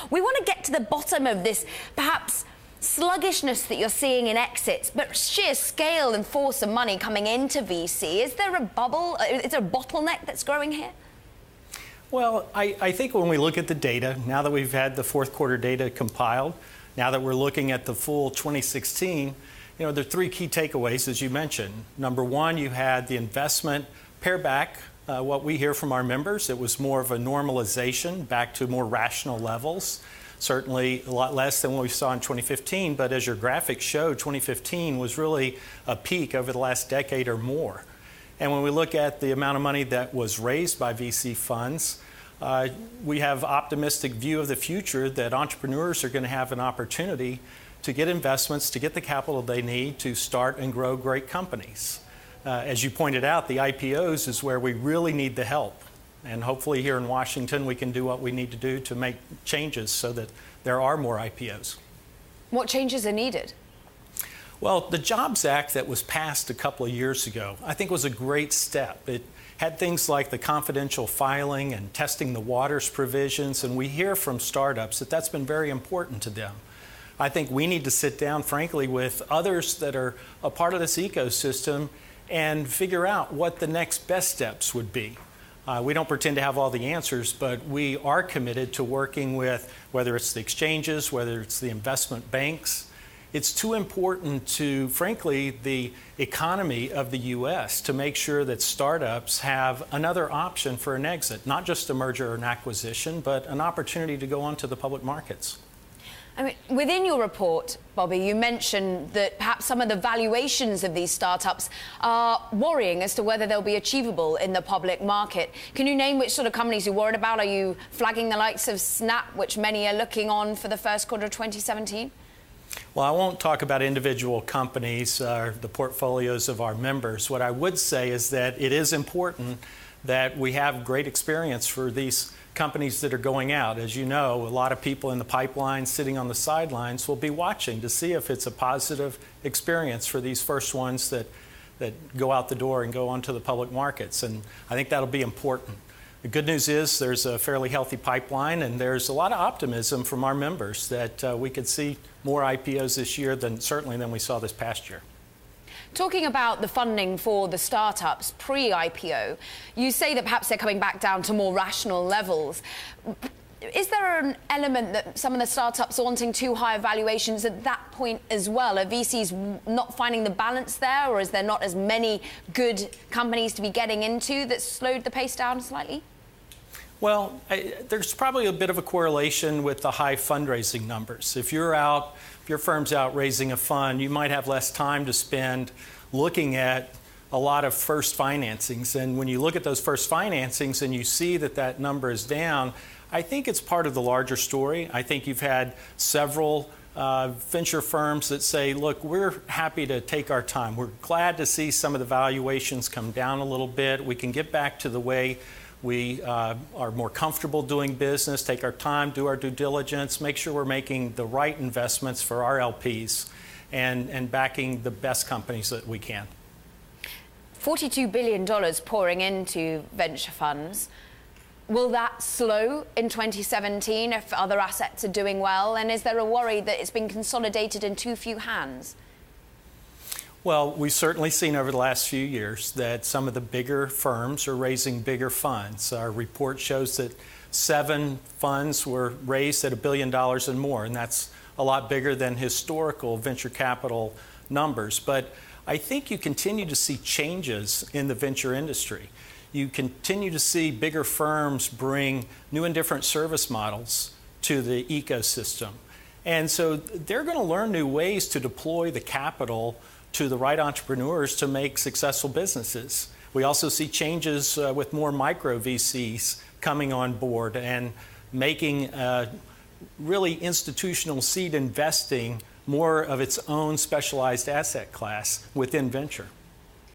We want to get to the bottom of this, perhaps sluggishness that you're seeing in exits, but sheer scale and force of money coming into VC. Is there a bubble? Is there a bottleneck that's growing here? Well, I think when we look at the data, now that we've had the fourth quarter data compiled, now that we're looking at the full 2016, there are three key takeaways, as you mentioned. Number one, you had the investment pare back. What we hear from our members, it was more of a normalization back to more rational levels. Certainly a lot less than what we saw in 2015, but as your graphics showed, 2015 was really a peak over the last decade or more. And when we look at the amount of money that was raised by VC funds, we have optimistic view of the future that entrepreneurs are going to have an opportunity to get investments, to get the capital they need to start and grow great companies. As you pointed out, the IPOs is where we really need the help. And hopefully here in Washington, we can do what we need to do to make changes so that there are more IPOs. What changes are needed? Well, the Jobs Act that was passed a couple of years ago, I think was a great step. It had things like the confidential filing and testing the waters provisions, and we hear from startups that that's been very important to them. I think we need to sit down, frankly, with others that are a part of this ecosystem and figure out what the next best steps would be. We don't pretend to have all the answers, but we are committed to working with, whether it's the exchanges, whether it's the investment banks. It's too important to, frankly, the economy of the U.S. to make sure that startups have another option for an exit, not just a merger or an acquisition, but an opportunity to go onto the public markets. I mean, within your report, Bobby, you mentioned that perhaps some of the valuations of these startups are worrying as to whether they'll be achievable in the public market. Can you name which sort of companies you're worried about? Are you flagging the likes of Snap, which many are looking on for the first quarter of 2017? Well, I won't talk about individual companies or the portfolios of our members. What I would say is that it is important that we have great experience for these companies that are going out. As you know, a lot of people in the pipeline sitting on the sidelines will be watching to see if it's a positive experience for these first ones that go out the door and go onto the public markets. And I think that'll be important. The good news is there's a fairly healthy pipeline, and there's a lot of optimism from our members that we could see more IPOs this year certainly than we saw this past year. Talking about the funding for the startups pre-IPO, you say that perhaps they're coming back down to more rational levels. Is there an element that some of the startups are wanting too high valuations at that point as well? Are VCs not finding the balance there, or is there not as many good companies to be getting into that slowed the pace down slightly? Well, there's probably a bit of a correlation with the high fundraising numbers. If your firm's out raising a fund, you might have less time to spend looking at a lot of first financings. And when you look at those first financings and you see that that number is down, I think it's part of the larger story. I think you've had several venture firms that say, look, we're happy to take our time. We're glad to see some of the valuations come down a little bit. We can get back to the way we are more comfortable doing business, take our time, do our due diligence, make sure we're making the right investments for our LPs and backing the best companies that we can. $42 billion pouring into venture funds. Will that slow in 2017 if other assets are doing well? And is there a worry that it's been consolidated in too few hands? Well, we've certainly seen over the last few years that some of the bigger firms are raising bigger funds. Our report shows that 7 funds were raised at $1 billion and more, and that's a lot bigger than historical venture capital numbers. But I think you continue to see changes in the venture industry. You continue to see bigger firms bring new and different service models to the ecosystem. And so they're going to learn new ways to deploy the capital to the right entrepreneurs to make successful businesses. We also see changes with more micro VCs coming on board and making really institutional seed investing more of its own specialized asset class within venture.